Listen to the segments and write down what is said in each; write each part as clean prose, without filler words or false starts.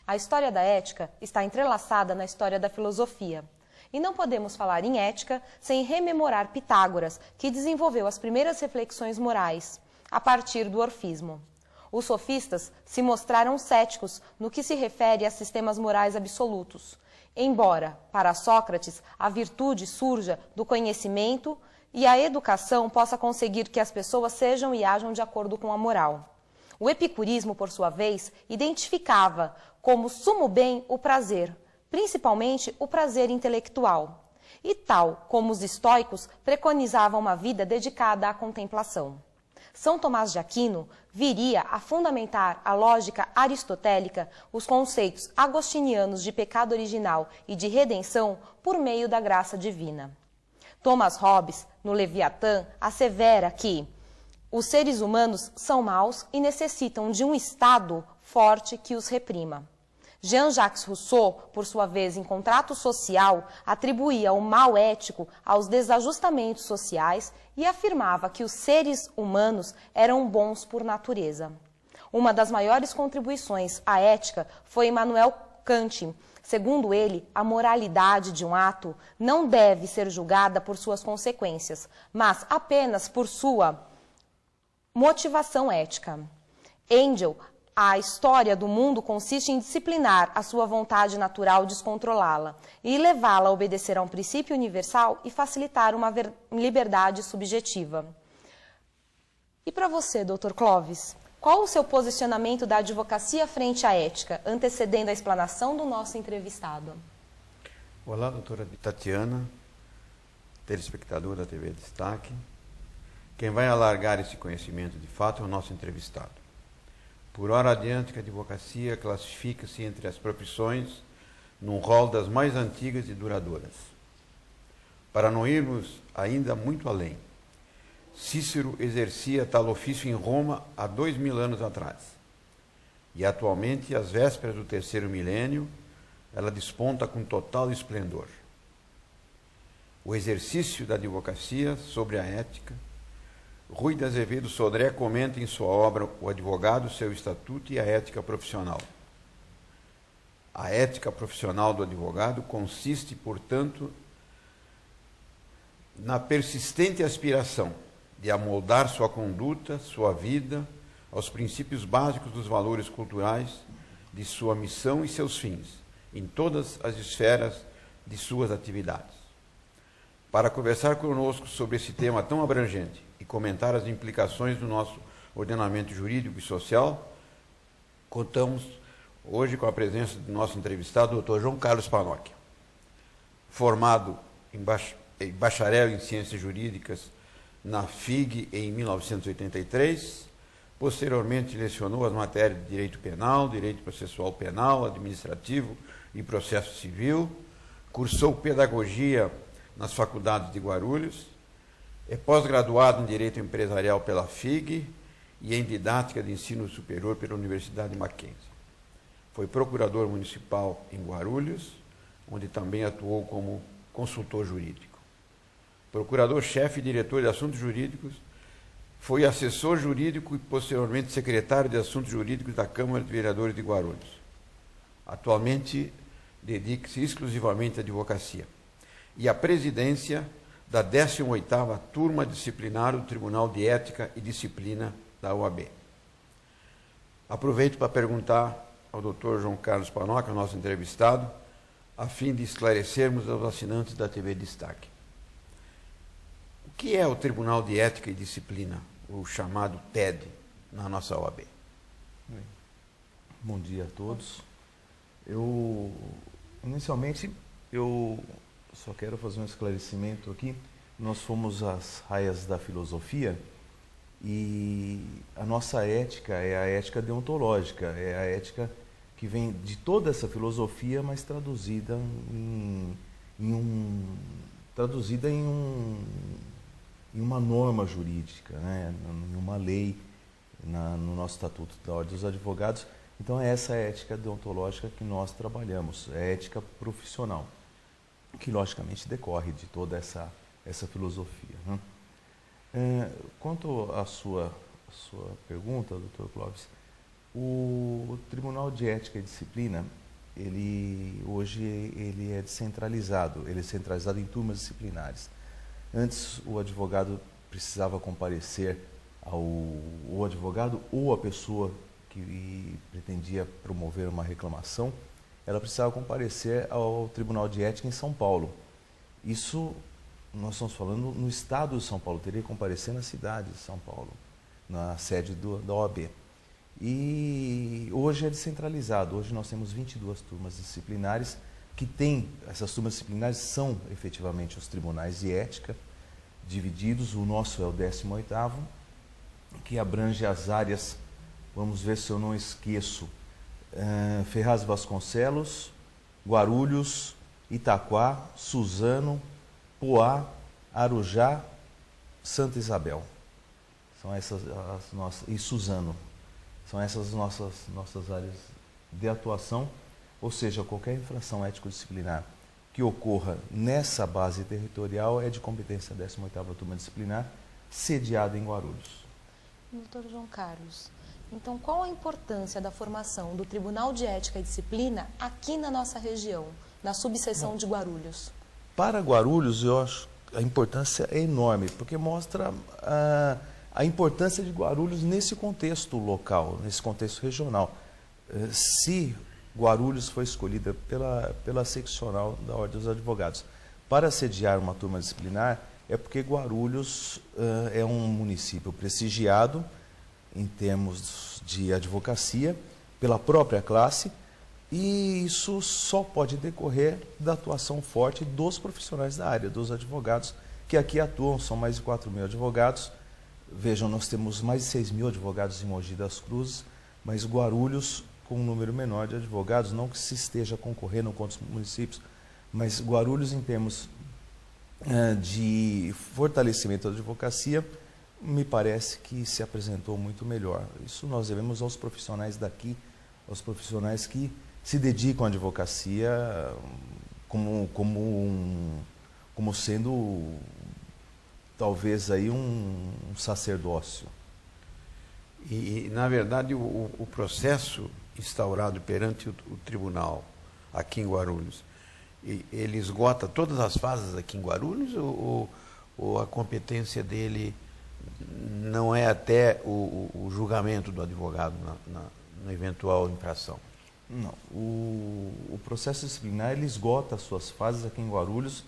A história da ética está entrelaçada na história da filosofia. E não podemos falar em ética sem rememorar Pitágoras, que desenvolveu as primeiras reflexões morais, a partir do orfismo. Os sofistas se mostraram céticos no que se refere a sistemas morais absolutos, embora, para Sócrates, a virtude surja do conhecimento e a educação possa conseguir que as pessoas sejam e ajam de acordo com a moral. O epicurismo, por sua vez, identificava como sumo bem o prazer, principalmente o prazer intelectual, e tal como os estoicos preconizavam uma vida dedicada à contemplação. São Tomás de Aquino viria a fundamentar a lógica aristotélica, os conceitos agostinianos de pecado original e de redenção por meio da graça divina. Thomas Hobbes, no Leviatã, assevera que os seres humanos são maus e necessitam de um Estado forte que os reprima. Jean-Jacques Rousseau, por sua vez, em Contrato Social, atribuía o mal ético aos desajustamentos sociais e afirmava que os seres humanos eram bons por natureza. Uma das maiores contribuições à ética foi Immanuel Kant. Segundo ele, a moralidade de um ato não deve ser julgada por suas consequências, mas apenas por sua motivação ética. Engel, a história do mundo consiste em disciplinar a sua vontade natural, descontrolá-la e levá-la a obedecer a um princípio universal e facilitar uma liberdade subjetiva. E para você, Dr. Clóvis, qual o seu posicionamento da advocacia frente à ética, antecedendo a explanação do nosso entrevistado? Olá, doutora Tatiana, telespectador da TV Destaque. Quem vai alargar esse conhecimento de fato é o nosso entrevistado. Por hora adiante que a advocacia classifica-se entre as profissões num rol das mais antigas e duradouras. Para não irmos ainda muito além, Cícero exercia tal ofício em Roma há 2000 anos atrás. E atualmente, às vésperas do terceiro milênio, ela desponta com total esplendor. O exercício da advocacia sobre a ética, Rui de Azevedo Sodré comenta em sua obra O Advogado, seu Estatuto e a Ética Profissional. A ética profissional do advogado consiste, portanto, na persistente aspiração de amoldar sua conduta, sua vida, aos princípios básicos dos valores culturais, de sua missão e seus fins, em todas as esferas de suas atividades. Para conversar conosco sobre esse tema tão abrangente e comentar as implicações do nosso ordenamento jurídico e social, contamos hoje com a presença do nosso entrevistado, Dr. João Carlos Panocchia. Formado em bacharel em Ciências Jurídicas na FIG em 1983, posteriormente lecionou as matérias de Direito Penal, Direito Processual Penal, Administrativo e Processo Civil, cursou Pedagogia nas faculdades de Guarulhos, é pós-graduado em Direito Empresarial pela FIG e em Didática de Ensino Superior pela Universidade Mackenzie. Foi procurador municipal em Guarulhos, onde também atuou como consultor jurídico. Procurador-chefe e diretor de Assuntos Jurídicos, foi assessor jurídico e posteriormente secretário de Assuntos Jurídicos da Câmara de Vereadores de Guarulhos. Atualmente, dedica-se exclusivamente à advocacia e à presidência da 18ª Turma Disciplinar do Tribunal de Ética e Disciplina da OAB. Aproveito para perguntar ao Dr. João Carlos Panocchia, nosso entrevistado, a fim de esclarecermos aos assinantes da TV Destaque. O que é o Tribunal de Ética e Disciplina, o chamado TED, na nossa OAB? Bom dia a todos. Inicialmente, só quero fazer um esclarecimento aqui. Nós fomos as raias da filosofia e a nossa ética é a ética deontológica, é a ética que vem de toda essa filosofia, mas traduzida em uma norma jurídica, né? Em uma lei, no nosso Estatuto da Ordem dos Advogados. Então é essa ética deontológica que nós trabalhamos, é a ética profissional, que logicamente decorre de toda essa filosofia, né? Quanto à sua pergunta, Dr. Clóvis, O Tribunal de Ética e Disciplina, hoje ele é descentralizado, ele é centralizado em turmas disciplinares. Antes o advogado precisava comparecer o advogado ou a pessoa que pretendia promover uma reclamação, ela precisava comparecer ao Tribunal de Ética em São Paulo. Isso nós estamos falando no estado de São Paulo, teria que comparecer na cidade de São Paulo, na sede da OAB. E hoje é descentralizado, hoje nós temos 22 turmas disciplinares essas turmas disciplinares são efetivamente os tribunais de ética, divididos, o nosso é o 18º, que abrange as áreas, vamos ver se eu não esqueço, Ferraz de Vasconcelos, Guarulhos, Itaquá, Suzano, Poá, Arujá, Santa Isabel. São essas as nossas, e Suzano. São essas nossas áreas de atuação, ou seja, qualquer infração ético-disciplinar que ocorra nessa base territorial é de competência da 18ª Turma Disciplinar, sediada em Guarulhos. Doutor João Carlos, então qual a importância da formação do Tribunal de Ética e Disciplina aqui na nossa região, na subseção de Guarulhos? Para Guarulhos, eu acho que a importância é enorme, porque mostra a importância de Guarulhos nesse contexto local, nesse contexto regional. Se Guarulhos foi escolhida pela seccional da Ordem dos Advogados para sediar uma turma disciplinar, é porque Guarulhos é um município prestigiado em termos de advocacia pela própria classe, e isso só pode decorrer da atuação forte dos profissionais da área, dos advogados que aqui atuam. São mais de 4.000 advogados. Vejam, nós temos mais de 6.000 advogados em Mogi das Cruzes, mas Guarulhos, com um número menor de advogados, não que se esteja concorrendo com outros municípios, mas Guarulhos, em termos de fortalecimento da advocacia, me parece que se apresentou muito melhor. Isso nós devemos aos profissionais daqui, aos profissionais que se dedicam à advocacia como sendo talvez aí um sacerdócio. E na verdade, o processo instaurado perante o tribunal aqui em Guarulhos, ele esgota todas as fases aqui em Guarulhos, ou a competência dele não é até o julgamento do advogado na eventual infração? Não. O processo disciplinar ele esgota as suas fases aqui em Guarulhos,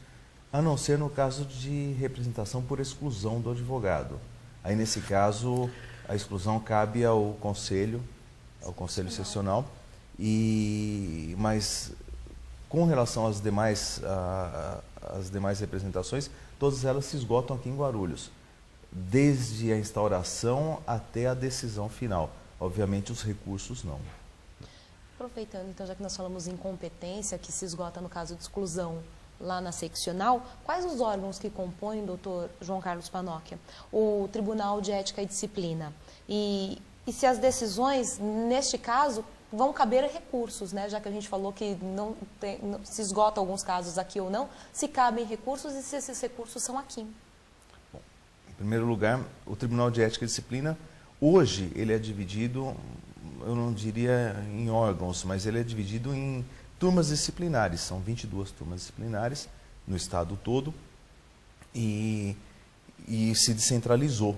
a não ser no caso de representação por exclusão do advogado. Aí, nesse caso, a exclusão cabe ao conselho seccional, mas com relação às demais representações, todas elas se esgotam aqui em Guarulhos, desde a instauração até a decisão final. Obviamente, os recursos não. Aproveitando, então, já que nós falamos em competência, que se esgota no caso de exclusão lá na seccional, quais os órgãos que compõem, doutor João Carlos Panocchia, o Tribunal de Ética e Disciplina? E se as decisões, neste caso, vão caber recursos, né? Já que a gente falou que não se esgota alguns casos aqui ou não, se cabem recursos e se esses recursos são aqui. Bom, em primeiro lugar, o Tribunal de Ética e Disciplina, hoje, ele é dividido, eu não diria em órgãos, mas ele é dividido em turmas disciplinares. São 22 turmas disciplinares no estado todo e se descentralizou.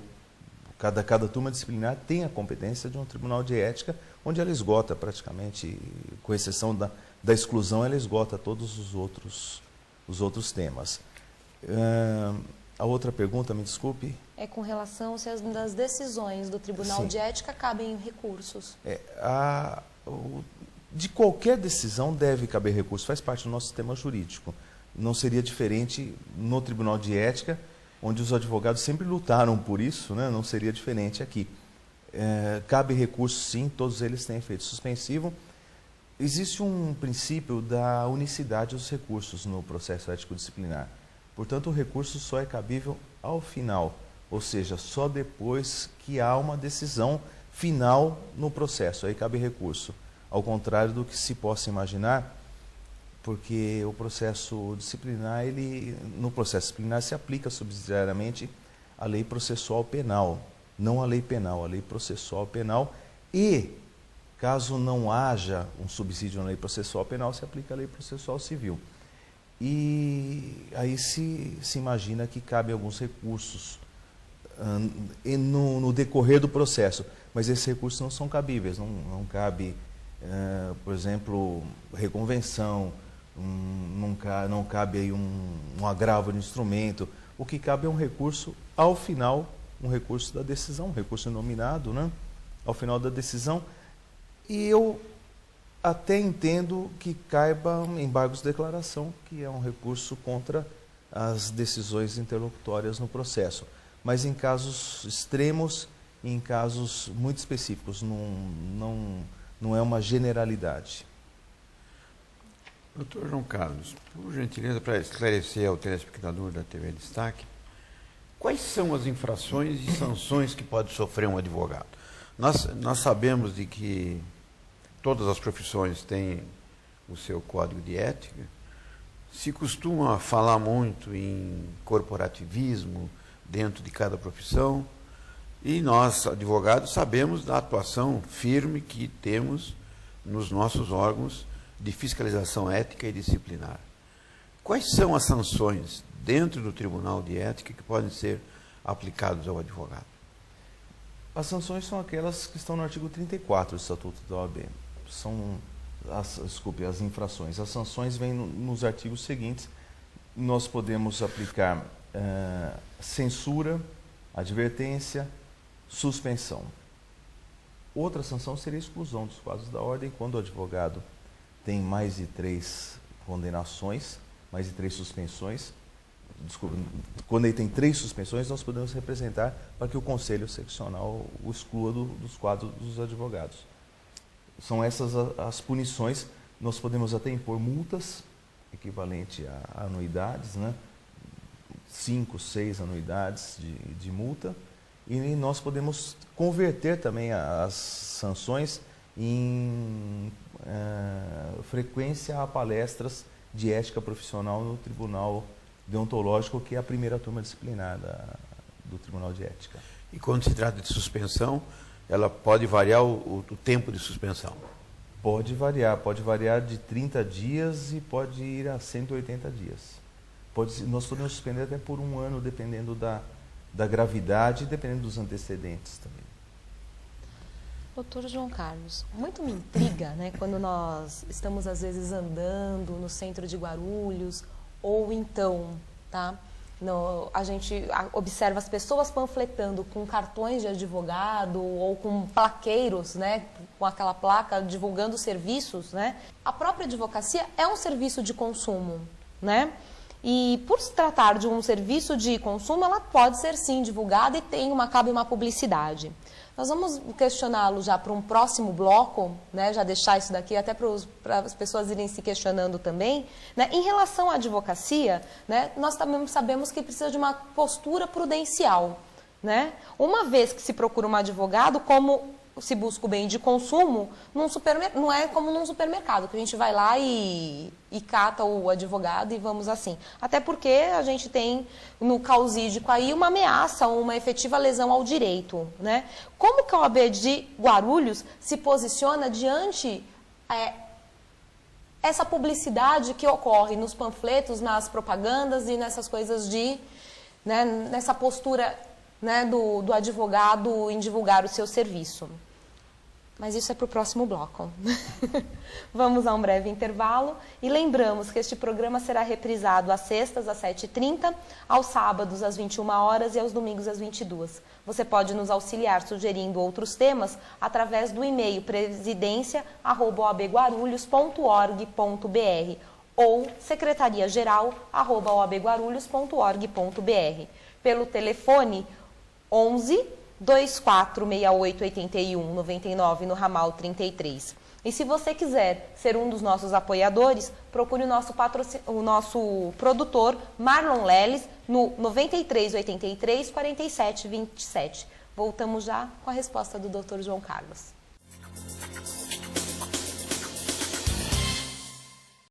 Cada turma disciplinar tem a competência de um tribunal de ética, onde ela esgota praticamente, com exceção da exclusão, ela esgota todos os outros temas. A outra pergunta, me desculpe. É com relação se as decisões do Tribunal Sim. de Ética cabem recursos. De qualquer decisão deve caber recurso, faz parte do nosso sistema jurídico. Não seria diferente no Tribunal de Ética, onde os advogados sempre lutaram por isso, né? Não seria diferente aqui. Cabe recurso, sim, todos eles têm efeito suspensivo. Existe um princípio da unicidade dos recursos no processo ético-disciplinar. Portanto, o recurso só é cabível ao final, ou seja, só depois que há uma decisão final no processo, aí cabe recurso. Ao contrário do que se possa imaginar, porque o processo disciplinar, no processo disciplinar se aplica subsidiariamente a lei processual penal, não a lei penal, a lei processual penal, e Caso não haja um subsídio na lei processual penal, se aplica a lei processual civil. E aí se imagina que cabe alguns recursos no decorrer do processo, mas esses recursos não são cabíveis, não cabe, por exemplo, reconvenção, não cabe aí um agravo de instrumento. O que cabe é um recurso ao final, um recurso da decisão, um recurso nominado, né? Ao final da decisão. E eu até entendo que caiba embargos de declaração, que é um recurso contra as decisões interlocutórias no processo. Mas em casos extremos, em casos muito específicos, não é uma generalidade. Doutor João Carlos, por gentileza, para esclarecer ao telespectador da TV Destaque, quais são as infrações e sanções que pode sofrer um advogado? Nós sabemos de que todas as profissões têm o seu código de ética. Se costuma falar muito em corporativismo dentro de cada profissão, e nós, advogados, sabemos da atuação firme que temos nos nossos órgãos de fiscalização ética e disciplinar. Quais são as sanções dentro do Tribunal de Ética que podem ser aplicadas ao advogado? As sanções são aquelas que estão no artigo 34 do Estatuto da OAB. São as infrações. As sanções vêm nos artigos seguintes. Nós podemos aplicar censura, advertência, suspensão. Outra sanção seria a exclusão dos quadros da ordem, quando o advogado tem mais de 3 condenações, mais de 3 suspensões. Desculpa, quando ele tem 3 suspensões, nós podemos representar para que o Conselho Seccional o exclua dos quadros dos advogados. São essas as punições. Nós podemos até impor multas, equivalente a anuidades, né? 5, 6 anuidades de multa, e nós podemos converter também as sanções em frequência a palestras de ética profissional no Tribunal Deontológico, que é a primeira turma disciplinar do Tribunal de Ética. E quando se trata de suspensão, ela pode variar o tempo de suspensão? Pode variar de 30 dias e pode ir a 180 dias. Nós podemos suspender até por 1 ano, dependendo da gravidade e dependendo dos antecedentes também. Doutor João Carlos, muito me intriga, né, quando nós estamos às vezes andando no centro de Guarulhos, ou então, tá, a gente observa as pessoas panfletando com cartões de advogado ou com plaqueiros, né, com aquela placa divulgando serviços, né? A própria advocacia é um serviço de consumo, né? E por se tratar de um serviço de consumo, ela pode ser sim divulgada e cabe uma publicidade. Nós vamos questioná-lo já para um próximo bloco, né, já deixar isso daqui até para as pessoas irem se questionando também. Né, em relação à advocacia, né, nós também sabemos que precisa de uma postura prudencial. Né? Uma vez que se procura um advogado, como se busca o bem de consumo, não é como num supermercado, que a gente vai lá e cata o advogado e vamos assim. Até porque a gente tem no causídico aí uma ameaça, uma efetiva lesão ao direito. Né? Como que a OAB de Guarulhos se posiciona diante essa publicidade que ocorre nos panfletos, nas propagandas e nessas coisas né, nessa postura, né, do advogado em divulgar o seu serviço? Mas isso é para o próximo bloco. Vamos a um breve intervalo e lembramos que este programa será reprisado às sextas às 7h30, aos sábados às 21 horas e aos domingos às 22h. Você pode nos auxiliar sugerindo outros temas através do e-mail presidência@oabguarulhos.org.br ou secretariageral@oabguarulhos.org.br. Pelo telefone 11 2468 81 99 no ramal 33. E se você quiser ser um dos nossos apoiadores, procure o nosso produtor Marlon Leles no 93 83 47 27. Voltamos já com a resposta do Dr. João Carlos.